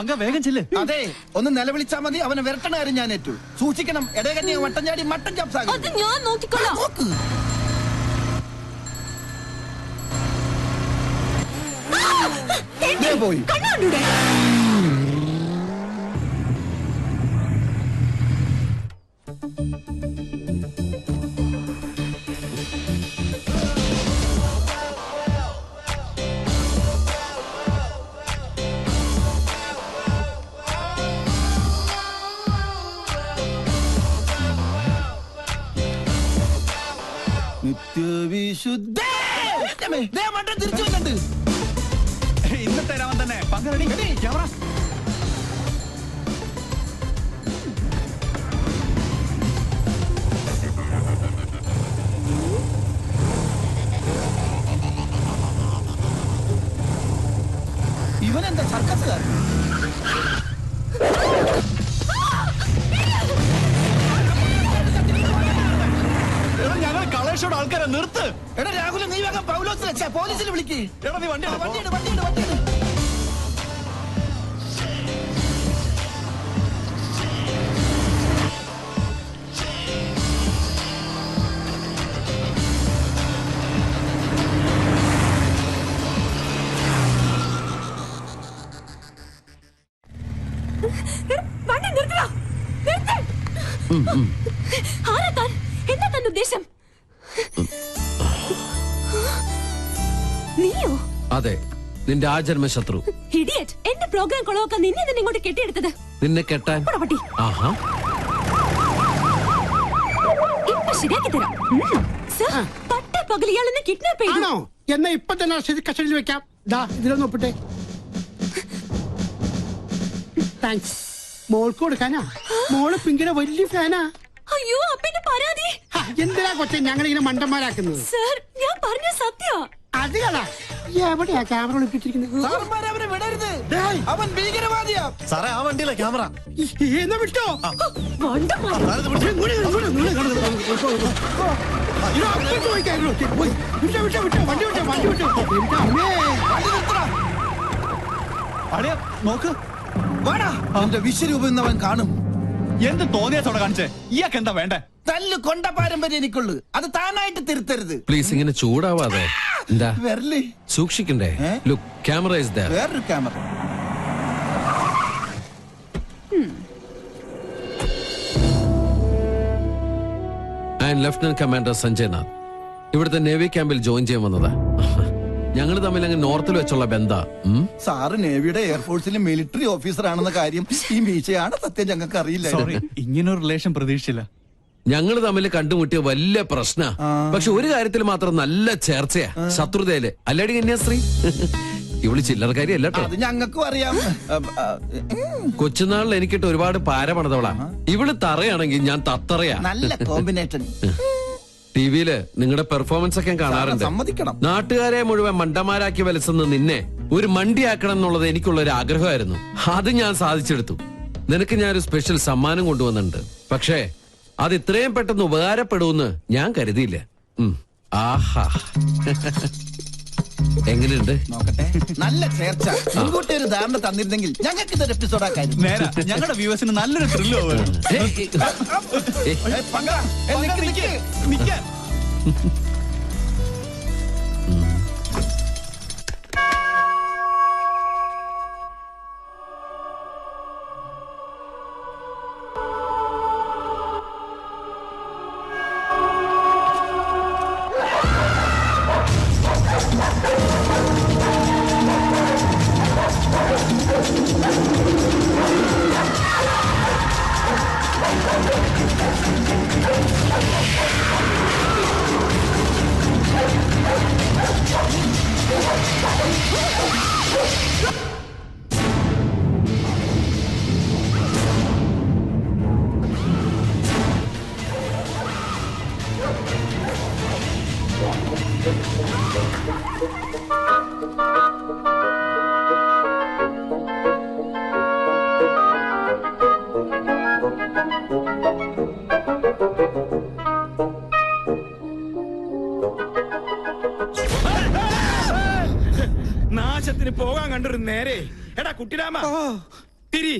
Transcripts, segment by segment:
പങ്ക വേഗം ചെല്ല്. അതെ, ഒന്ന് നിലവിളിച്ചാ മതി. അവനെ വിരട്ടണ കാര്യം ഞാൻ ഏറ്റു. സൂക്ഷിക്കണം, ഇടകന്യ വട്ടം ചാടി മട്ടൻ ചാപ്സാകും. അത് ഞാൻ നോക്കിക്കൊള്ളാം. പോയി കണ്ണാണ്ടൂടെ? നിത്യവിശുദ്ധ മട്ടൻ തിരിച്ചു വന്നിട്ട് ഇന്നത്തെ രാമൻ തന്നെ. പങ്ക റെഡി. ക്യാമറ. ഇവനെന്താ സർക്കസുകാരൻ? ഞങ്ങൾ കളേഷോട് ആൾക്കാരെ നിർത്ത്. എടാ രാഹുല, നീ വേഗം പൗലോസിനെ പോലീസിൽ വിളിക്ക്. എടാ നീ വണ്ടി വണ്ടിയുണ്ട് വണ്ടിയുണ്ട് വണ്ടിയുണ്ട്. വണ്ടി നിർത്തടാ. നിർത്ത്. ആരാ താൻ? എന്താ തന്റെ ഉദ്ദേശം? നീയോ? അതെ, നിന്റെ ആജന്മ ശത്രു. ഇഡിയറ്റ്. എന്റെ പ്രോഗ്രാം കൊളവാക്കാൻ നിന്നെ തന്നെ ഇങ്ങോട്ട് കെട്ടിയെടുത്തത്. നിന്നെ കെട്ടാൻ? പട്ടി. ആഹാ, ഇപ്പൊ ശരിയാക്കി തരാം. സർ, പട്ട പകൽ ഇയാളെന്നെ കിഡ്നാപ്പ് ചെയ്തു. എന്നാ ഇപ്പൊ തന്നെ കസ്റ്റഡിയിൽ വെക്കാം. ഇതിലൊന്ന് ഒപ്പിട്ടെ. താങ്ക്സ്. മോൾക്ക് കൊടുക്കാനാ? മോള് പിങ്കിയുടെ വലിയ ഫാനാ. അയ്യോ, അപ്പന്റെ പരാതി. എന്തിനാ കൊച്ചെ ഞങ്ങളിങ്ങനെ മണ്ടന്മാരാക്കുന്നത്? സർ, ഞാൻ പറഞ്ഞ സത്യ. അത് കളാ. എവിടെയാ ക്യാമറ ഒളിപ്പിച്ചിരിക്കുന്നത്? സാറന്മാരെ അവനെ വിടരുത്. അവൻ ഭീകരവാദിയാ. സാറേ, ആ വണ്ടിയിലെ ക്യാമറ. എന്നാ വിട്ടോ. അളിയ നോക്ക്. വാടാ, അവന്റെ വിശ്വരൂപം എന്നവൻ കാണും. എന്ത് തോന്നിയാത്തോടെ കാണിച്ചേ? ഇയാൾക്ക് എന്താ വേണ്ടേ? തല്ല് കൊണ്ട പാരമ്പര്യം എനിക്കുള്ളു. അത് താനായിട്ട് തിരുത്തരുത്. പ്ലീസ് ഇങ്ങനെ ചൂടാവാതെ. എന്താ വരല് സൂക്ഷിക്കണ്ടേ? Look, camera is there. വേറൊരു camera. And lieutenant commander Sanjay Nath ഇവിടുത്തെ നേവി ക്യാമ്പിൽ ജോയിൻ ചെയ്യാൻ വന്നതാ. ഞങ്ങൾ തമ്മിൽ അങ്ങ് നോർത്തിൽ വെച്ചുള്ള ബന്ധാ. സാറ് നേവിയുടെ എയർഫോഴ്സിലെ മിലിറ്ററി ഓഫീസർ ആണെന്ന കാര്യം ഈ മീശയാണ് സത്യം ഞങ്ങൾക്ക് അറിയില്ല. സോറി, ഇങ്ങനൊരു റിലേഷൻ പ്രതീക്ഷിച്ചില്ല. ഞങ്ങൾ തമ്മിൽ കണ്ടുമുട്ടിയ വലിയ പ്രശ്ന. പക്ഷെ ഒരു കാര്യത്തിൽ മാത്രം നല്ല ചേർച്ചയാ, ശത്രുതയില്. അല്ലടി കന്യാസ്ത്രീ, ഇവള് ചില്ലറക്കാരി അല്ലട്ടോ. അത് ഞങ്ങൾക്കും അറിയാം. കൊച്ചുനാളിൽ എനിക്കിട്ട് ഒരുപാട് പാര പണിതവളാ. ഇവള് തറയാണെങ്കിൽ ഞാൻ തത്തറയാ. നല്ല കോമ്പിനേഷൻ. ടിവിയില് നിങ്ങളുടെ പെർഫോമൻസ് ഒക്കെ കാണാറുണ്ട്. സമ്മതിക്കണം. നാട്ടുകാരെ മുഴുവൻ മണ്ടന്മാരാക്കി വലിച്ചെന്ന് നിന്നെ ഒരു മണ്ടിയാക്കണം എന്നുള്ളത് എനിക്കുള്ള ഒരു ആഗ്രഹമായിരുന്നു. അത് ഞാൻ സാധിച്ചെടുത്തു. നിനക്ക് ഞാനൊരു സ്പെഷ്യൽ സമ്മാനം കൊണ്ടുവന്നിട്ടുണ്ട്. പക്ഷേ അത് ഇത്രയും പെട്ടെന്ന് ഉപകാരപ്പെടുമെന്ന് ഞാൻ കരുതിയില്ല. ആഹാ, എങ്ങനെയുണ്ട്? നോക്കട്ടെ. നല്ല ചേർച്ച. മുൻകൂട്ടി ഒരു ധാരണ തന്നിരുന്നെങ്കിൽ ഞങ്ങൾക്ക് ഇതൊരു എപ്പിസോഡാക്കായിരുന്നു. നേരെ ഞങ്ങളുടെ വ്യൂവേഴ്സിന് നല്ലൊരു ത്രില്ലോ. നാശത്തിന് പോകാൻ കണ്ടൊരു നേരെ. എടാ കുട്ടിരാമ, തിരി.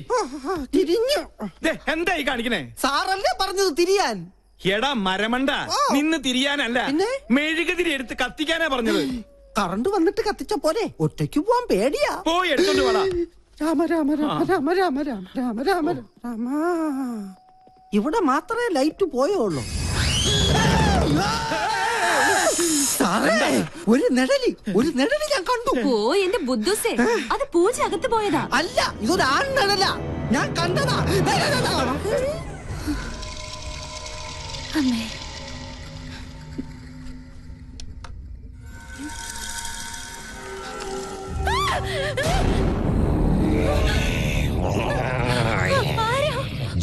തിരിഞ്ഞു. ദേ, എന്തായി കാണിക്കണേ? സാറല്ലേ പറഞ്ഞത് തിരിയാൻ? എടാ മരമണ്ട, നിന്ന് തിരിയാനല്ല, പിന്നെ? മെഴുകുതിരി എടുത്ത് കത്തിക്കാനാ പറഞ്ഞത്. കറണ്ട് വന്നിട്ട് കത്തിച്ച പോലെ ഒറ്റയ്ക്ക് പോവാൻ പേടിയാ. പോയി എടുത്തോണ്ട് വേടാ. രാമ രാമ രാമ രാമ രാമ രാമ രാമ രാമ രാമ. ഇവിടെ മാത്രമേ ലൈറ്റ് പോയുള്ളൂ. സാറേ, ഒരു നിഴലി ഞാൻ കണ്ടു. ഓ എന്റെ ബുദ്ധുസേ, അത് പൂജ അകത്ത് പോയതാ. അല്ല, ഇതൊരു ആൺ നിഴല. ഞാൻ കണ്ടതാ. അമ്മേ,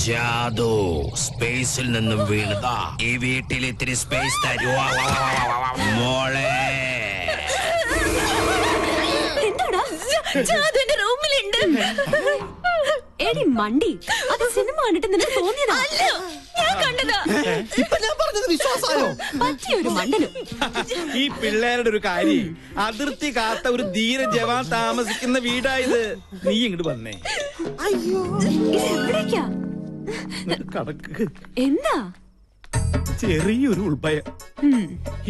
ജാദു സ്പേസിൽ നിന്നും വീണതാ. ഈ വീട്ടിൽ ഇത്തിരി സ്പേസ് തരുവാ മോളെ. എന്താടാ? ജാദുവിന്റെ റൂമിലുണ്ട്. എടി മണ്ടി, അത് സിനിമ കണ്ടിട്ട് നിനക്ക് തോന്നിയതാ? അല്ല, ഞാൻ കണ്ടതാ. ഇപ്പൊ ഞാൻ പറഞ്ഞത് വിശ്വാസമായോ? പറ്റിയൊരു മണ്ടനും. ഈ പിള്ളേരുടെ ഒരു കാര്യം, അതിർത്തി കാത്ത ഒരു ധീര ജവാൻ താമസിക്കുന്ന വീടായത്. നീ ഇങ്ങോട്ട് വന്നേ. അയ്യോ, ഇത് എവിടേക്കാ? കടക്ക്. എന്താ? ചെറിയൊരു ഉൾഭയം.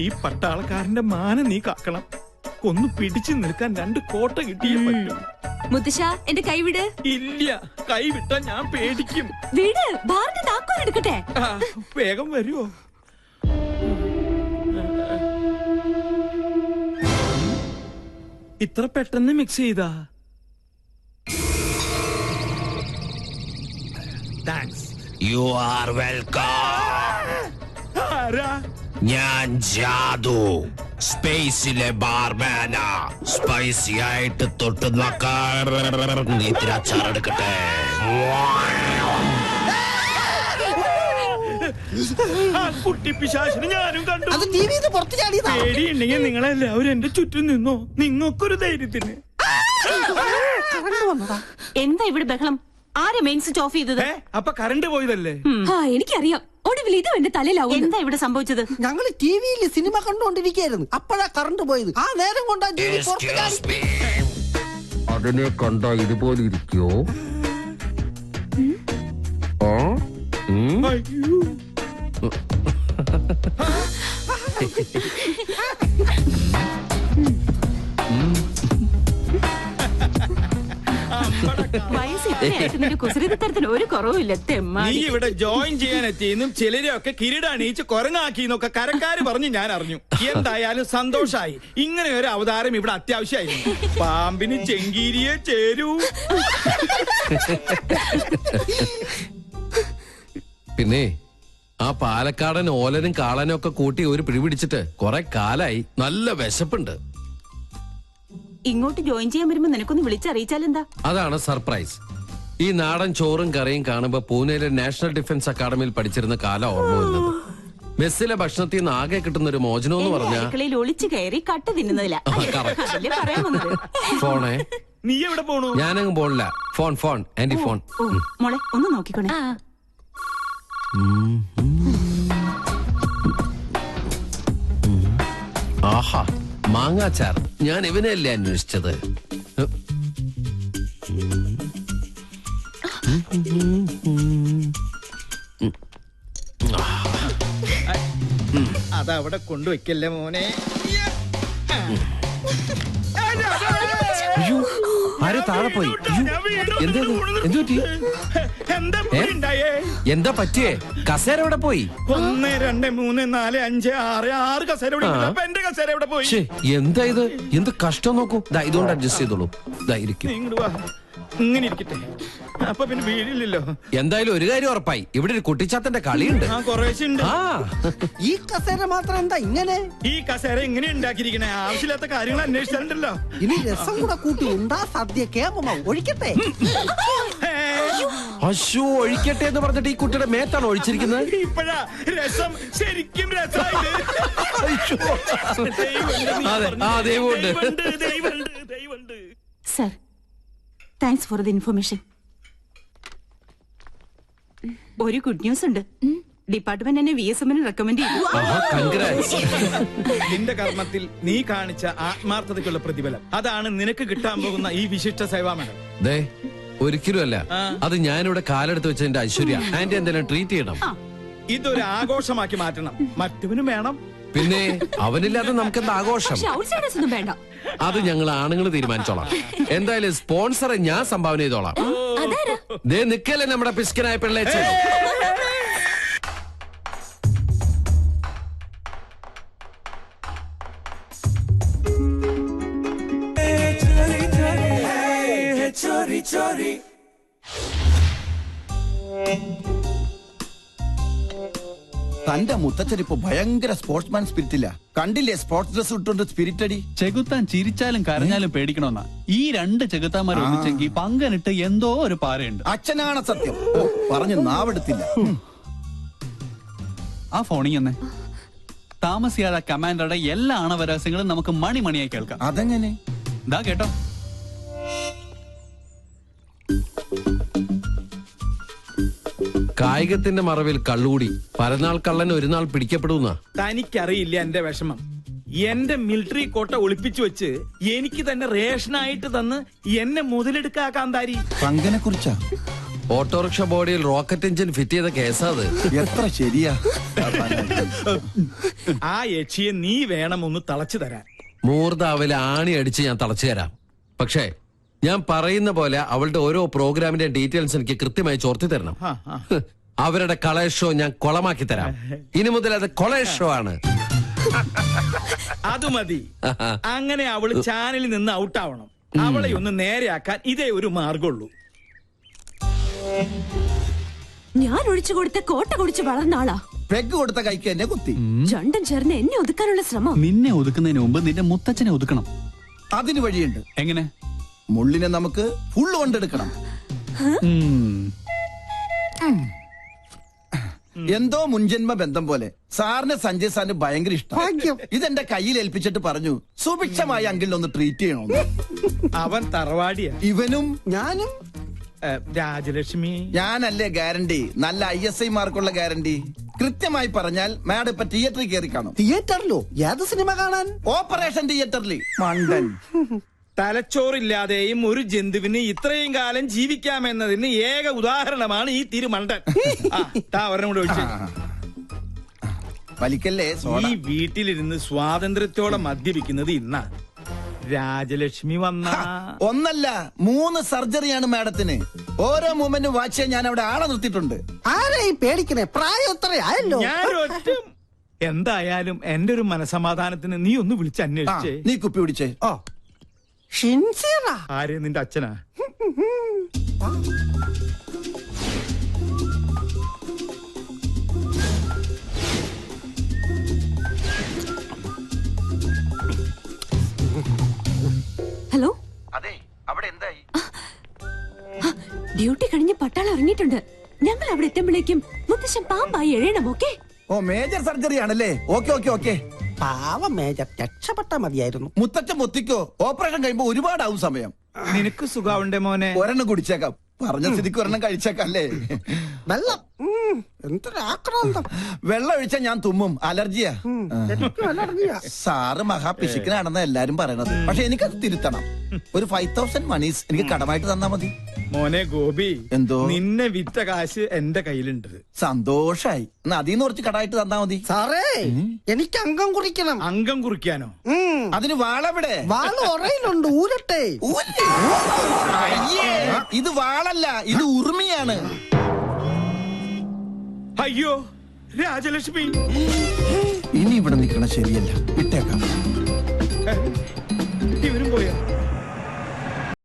ഈ പട്ടാളക്കാരന്റെ മാനം നീ കാക്കണം. ഒന്ന് പിടിച്ചു നിൽക്കാൻ 2 കോട്ട കിട്ടിയേ പറ്റും. മുത്തശ്ശ, എന്റെ കൈവിട്. ഇല്ല, കൈ വിട്ടാ ഞാൻ പേടിക്കും. വീട് ബാറിന്റെ താക്കോൽ എടുക്കട്ടെ. വേഗം വരുമോ? ഇത്ര പെട്ടെന്ന് മിക്സ് ചെയ്താ? താങ്ക്സ്. You are welcome. ആരാ? ഞാൻ ജാദു, സ്പേസിലെ ബാർമാനാ. സ്പൈസി ആയിട്ട് തൊട്ട് നോക്കാൻ ഇത്തിരി അച്ചാറെടുക്കട്ടെ. ആ കുട്ടി പിശാചിനെ ഞാനും കണ്ടു. അത് ടിവിന്ന് പുറത്ത് ചാടിയതാ. പേടിയുണ്ടെങ്കിൽ നിങ്ങളെല്ലാവരും എന്റെ ചുറ്റും നിന്നോ. നിങ്ങൾക്കൊരു ധൈര്യത്തിന്. കറണ്ട് വന്നതാ. എന്താ ഇവിടെ ബഹളം? ആരെ മെയിൻ സ്വിച്ച് ഓഫ് ചെയ്തത്? അപ്പൊ കറണ്ട് പോയതല്ലേ? എനിക്കറിയാം. ഒടുവിൽ ഇതും എന്റെ തലയിലാവും. എന്താ ഇവിടെ സംഭവിച്ചത്? ഞങ്ങള് ടിവിയിൽ സിനിമ കണ്ടുകൊണ്ടിരിക്കുകയായിരുന്നു. അപ്പോഴാ കറണ്ട് പോയത്. ആ നേരം കൊണ്ടാ ടിവി പുറത്ത് ചാടി. Excuse me. അതിനെ കണ്ട ഇതുപോലെ ഇരിക്കോ? അയ്യോ. വയസ്സ് ഇത്രയായിട്ട് നിന്റെ കുസൃതിത്തരത്തിന് ഒരു കുറവുമില്ല. നീ തെമ്മാടി. ഇവിടെ ജോയിൻ ചെയ്യാൻ എത്തിയെന്നും ചിലരെയൊക്കെ കിരീടണിയിച്ച് കൊരങ്ങാക്കിന്നൊക്കെ കരക്കാര് പറഞ്ഞ് ഞാൻ അറിഞ്ഞു. എന്തായാലും സന്തോഷായി. ഇങ്ങനെ ഒരു അവതാരം ഇവിടെ അത്യാവശ്യമായിരുന്നു. പാമ്പിന് ചെങ്കീരിയെ ചേരൂ. പിന്നെ ആ പാലക്കാടൻ ഓലനും കാളനും ഒക്കെ കൂട്ടി ഒരു പിടി പിടിച്ചിട്ട് കുറെ കാലായി. നല്ല വിശപ്പുണ്ട്. ഇങ്ങോട്ട് ജോയിൻ ചെയ്യാൻ വരുമ്പോ നിനക്കൊന്ന് വിളിച്ചറിയിച്ചാലെന്താ? അതാണ് സർപ്രൈസ്. ഈ നാടൻ ചോറും കറിയും കാണുമ്പോ പൂനെയിലെ നാഷണൽ ഡിഫൻസ് അക്കാദമിയിൽ പഠിച്ചിരുന്ന കാലം ഓർമ്മ വരുന്നത്. മെസ്സിലെ ഭക്ഷണത്തിൽ നിന്ന് ആകെ കിട്ടുന്ന ഒരു മോചനം എന്ന് പറഞ്ഞാൽ അടുക്കളയിൽ ഒളിച്ചു കയറി കട്ട് തിന്നുന്നതില്ല. അതല്ലേ പറയാൻ വന്നത്. ഫോണേ. നീ എവിടെ പോണു? ഞാനങ്ങ് പോണില്ല. Phone anti phone. ഓ, മോളെ ഒന്ന് നോക്കിക്കോണേ. ആഹാ, മാങ്ങാച്ചാർ. ഞാൻ ഇവനെയല്ലേ അന്വേഷിച്ചത്. അതവിടെ കൊണ്ടുവയ്ക്കല്ലേ മോനെ. അയ്യോ, ആരോ താഴെ പോയി. എന്താ എന്താ ഉണ്ടായേ? എന്താ പറ്റിയേ? കസേര എവിടെ പോയി? 1 2 3 4 5 6 6 കസേര ഇവിടെ ഉണ്ട്. അപ്പൊ എന്റെ കസേര എവിടെ പോയി? ശ്ശേ, എന്താ ഇത്? എന്ത് കഷ്ടം നോക്കൂ. ദാ ഇതുകൊണ്ട് അഡ്ജസ്റ്റ് ചെയ്തോളൂ. ദാ ഇരിക്കും. നീ ഇങ്ങോട്ട് വാ. ഇങ്ങനെ ഇരിക്കട്ടെ. അപ്പൊ പിന്നെ വീഴില്ലല്ലോ. എന്തായാലും ഒരു കാര്യം ഉറപ്പായി, ഇവിടെ ഒരു കുട്ടിച്ചാത്തന്റെ കളിയുണ്ട്. ആ കുറേശ്ശെ ഉണ്ട്. ആ ഈ കസേര മാത്രം എന്താ ഇങ്ങനെ? ഈ കസേര എങ്ങനെ ഉണ്ടാക്കിയിരിക്കണേ? ആവശ്യമില്ലാത്ത കാര്യങ്ങൾ അന്വേഷിച്ചിട്ടുണ്ടല്ലോ. ഇനി രസം കൂടെ കൂട്ടി ഉണ്ടാ സദ്യ കേമ ഒഴിക്കട്ടെ. അശോ, ഒഴിക്കട്ടെ എന്ന് പറഞ്ഞിട്ട് ഈ കുട്ടിയുടെ മേത്താണ് ഒഴിച്ചിരിക്കുന്നത്. ഇപ്പഴാ രസം ശരിക്കും രസമായിട്ട്. അതെ, ആ ദൈവമുണ്ട്. ദൈവമുണ്ട്. Sir, thanks for the information. ഒരു ഗുഡ് ന്യൂസ് ഉണ്ട്. ഡിപ്പാർട്ട്മെന്റ് എന്നെ VSM റെക്കമെൻഡ് ചെയ്തു. കൺഗ്രാറ്റ്സ്. നിന്റെ കർമ്മത്തിൽ നീ കാണിച്ച ആത്മാർത്ഥതയ്ക്കുള്ള പ്രതിഫലം അതാണ് നിനക്ക് കിട്ടാൻ പോകുന്ന ഈ വിശിഷ്ട സേവാ മെഡൽ. ദേ, ഒരിക്കലും അല്ല. അത് ഞാനിവിടെ കാലെടുത്ത് വെച്ചതിന്റെ ഐശ്വര്യ. ആന്റി എന്തെങ്കിലും ട്രീറ്റ് ചെയ്യണം. ഇതൊരു ആഘോഷമാക്കി മാറ്റണം. മറ്റവനും വേണം. പിന്നെ അവനില്ലാതെ നമുക്ക് എന്താ ആഘോഷം? പക്ഷെ ഔട്ട്സൈഡേഴ്സ് ഒന്നും വേണ്ട. അത് ഞങ്ങൾ ആണുങ്ങൾ തീരുമാനിച്ചോളാം. എന്തായാലും സ്പോൺസറെ ഞാൻ സംഭാവന ചെയ്തോളാം. അതാരാ? ദേ നിക്കല്ലേ നമ്മുടെ പിസ്കനായ പിള്ളേച്ചൻ. തന്റെ മുത്തച്ഛൻ ഇപ്പൊ ഭയങ്കര സ്പോർട്സ്മാൻ സ്പിരിറ്റില്ല. കണ്ടില്ലേ സ്പോർട്സ് ഡ്രസ് ഇട്ടുകൊണ്ട് സ്പിരിറ്റ് അടി. ചെകുത്താൻ ചിരിച്ചാലും കരഞ്ഞാലും പേടിക്കണമെന്നാ. ഈ രണ്ട് ചെകുത്താന്മാർ ഒന്നിച്ചെങ്കിൽ പങ്കനിട്ട് എന്തോ ഒരു പാരയുണ്ട്. അച്ഛനാണ് സത്യം. ഓ, പറഞ്ഞ് നാവെടുത്തില്ല. ആ ഫോണിൽ തന്നെ താമസിയാതെ കമാൻഡറുടെ എല്ലാ ആണവരഹസ്യങ്ങളും നമുക്ക് മണിയായി കേൾക്കാം. അതെങ്ങനെ? ഇതാ കേട്ടോ. കായികത്തിന്റെ മറവിൽ കള്ളുകൂടി പരനാൾ കള്ളൻ ഒരു നാൾ പിടിക്കപ്പെടുന്ന. തനിക്കറിയില്ല എന്റെ വിഷമം. എന്റെ മിലിറ്ററി കോട്ട ഒളിപ്പിച്ചു വെച്ച് എനിക്ക് തന്നെ റേഷനായിട്ട് തന്ന് എന്നെ മുതലെടുക്കാൻ താരി. പങ്കനെ കുറിച്ചാ? ഓട്ടോറിക്ഷ ബോഡിയിൽ റോക്കറ്റ് എഞ്ചിൻ ഫിറ്റ് ചെയ്ത കേസാ അത്. എത്ര ശരിയാ. ആ യക്ഷിയെ നീ വേണം ഒന്ന് തളച്ചു തരാൻ. മൂർദാവിലെ ആണി അടിച്ച് ഞാൻ തളച്ചു തരാം. പക്ഷേ ഞാൻ പറയുന്ന പോലെ അവളുടെ ഓരോ പ്രോഗ്രാമിന്റെ ഡീറ്റെയിൽസ് എനിക്ക് കൃത്യമായി ചോർത്തി തരണം. അവരുടെ കളേഷ് ഷോ ഞാൻ കൊളമാക്കി തരാം. ഇനി മുതൽ അത് കൊളേഷ് ഷോ ആണ്. അത് മതി. അങ്ങനെ അവള് ചാനലിൽ നിന്ന് ഔട്ടാവണം. അവളെ ഒന്ന് നേരെയാക്കാൻ ഇതേ ഒരു മാർഗമുള്ളൂ. ഞാൻ ഒഴിച്ചു കൊടുത്ത കോട്ട കുടിച്ച് വളർന്ന ആളാ. പെഗ് കൊടുത്ത കൈക്ക് എന്നെ കുത്തി. രണ്ടും ചേർന്ന് എന്നെ ഒതുക്കാനുള്ള ശ്രമം. നിന്നെ ഒതുക്കുന്നതിന് മുമ്പ് നിന്റെ മുത്തച്ഛനെ ഒതുക്കണം. അതിന് വഴിയുണ്ട്. എങ്ങനെ? മുള്ളിനെ നമുക്ക് ഫുള്ള് കൊണ്ടെടുക്കണം. എന്തോ മുൻജന്മ ബന്ധം പോലെ സാറിന് സഞ്ജയ് സാറിന് ഭയങ്കര ഇഷ്ടം. ഇതെന്റെ കയ്യിൽ ഏൽപ്പിച്ചിട്ട് പറഞ്ഞു സുഭിക്ഷമായി അങ്കിളിനെ ഒന്ന് ട്രീറ്റ് ചെയ്യണമെന്ന്. അവൻ തറവാടിയാ. ഇവനും ഞാനും രാജലക്ഷ്മി. ഞാനല്ലേ ഗ്യാരണ്ടി? നല്ല ISI മാർക്കുള്ള ഗ്യാരണ്ടി. കൃത്യമായി പറഞ്ഞാൽ മാഡം ഇപ്പൊ തിയേറ്ററിൽ കയറി കാണും. തിയേറ്ററിലോ? ഏത് സിനിമ കാണാൻ? ഓപ്പറേഷൻ തിയേറ്ററിൽ. മണ്ടൻ. തലച്ചോറില്ലാതെയും ഒരു ജന്തുവിന് ഇത്രയും കാലം ജീവിക്കാമെന്നതിന് ഏക ഉദാഹരണമാണ് ഈ തിരുമണ്ടൻ. ഒരെണ്ണം കൂടെ ഒഴിച്ചു. വലിക്കല്ലേ സോഡ. ഈ വീട്ടിലിരുന്ന് സ്വാതന്ത്ര്യത്തോടെ മദ്യപിക്കുന്നത് ഇന്നാ. രാജലക്ഷ്മി വന്ന ഒന്നല്ല 3 സർജറിയാണ് മാഡത്തിന്. ഓരോ മൂമെന്റും വാച്ച് ചെയ്യാൻ ഞാൻ അവിടെ ആളെ നിർത്തിയിട്ടുണ്ട്. ആരെയും പേടിക്കണേ, പ്രായം എത്രയായല്ലോ. ഞാനൊറ്റ എന്തായാലും എന്റെ ഒരു മനസമാധാനത്തിന് നീ ഒന്ന് വിളിച്ച് അന്വേഷിച്ചേ. നീ കുപ്പി പിടിച്ചേ. ഓ, ഷിൻസിയറാ? ആരെ? നിന്റെ അച്ഛനാ? ഹലോ, അതെ, അവിടെ എന്തായി? ഡ്യൂട്ടി കഴിഞ്ഞ് പട്ടാളം ഇറങ്ങിയിട്ടുണ്ട്. ഞങ്ങൾ അവിടെ എത്തുമ്പോഴേക്കും മുത്തശ്ശൻ പാമ്പായി എഴയണം. ഓക്കെ? ഓ, മേജർ സർജറി ആണല്ലേ? Okay okay okay. പാവം മേജർ, രക്ഷപ്പെട്ടാ മതിയായിരുന്നു. മുത്തച്ഛൻ മുത്തിക്കോ. ഓപ്പറേഷൻ കഴിയുമ്പോ ഒരുപാടാവും സമയം. നിനക്ക് സുഖാവുണ്ടേ മോനെ? ഒരെണ്ണം കുടിച്ചേക്കാം. പറഞ്ഞ സ്ഥിതിക്ക് ഒരെണ്ണം കഴിച്ചേക്കല്ലേ. വെള്ളം എന്തൊരാക്രാന്തം. വെള്ളം ഒഴിച്ചാ ഞാൻ തുമ്മും. അലർജിയാ. എനിക്കും അലർജിയാ. സാറ് മഹാപിശുക്കനാണെന്ന് എല്ലാരും പറയണത്. പക്ഷെ എനിക്കത് തിരുത്തണം. ഒരു 5000 മണീസ് എനിക്ക് കടമായിട്ട് തന്നാ മതി. മോനെ ഗോപി, എന്തോ? നിന്നെ വിറ്റ കാശ് എന്റെ കയ്യിലുണ്ട്. സന്തോഷായി. എന്നാ അതിന്ന് കുറച്ച് കടമായിട്ട് തന്നാ മതി. സാറേ, എനിക്ക് അംഗം കുറിക്കണം. അംഗം കുറിക്കാനോ? അതിന് വാളെവിടെ? വാള് ഉറയിലുണ്ട്, ഊരട്ടെ. അയ്യേ, ഇത് വാളല്ല, ഇത് ഉറുമിയാണ്. അയ്യോ രാജലക്ഷ്മി, ഇനി ഇവിടെ നിൽക്കണ ശരിയല്ല. വിട്ടേക്കാം.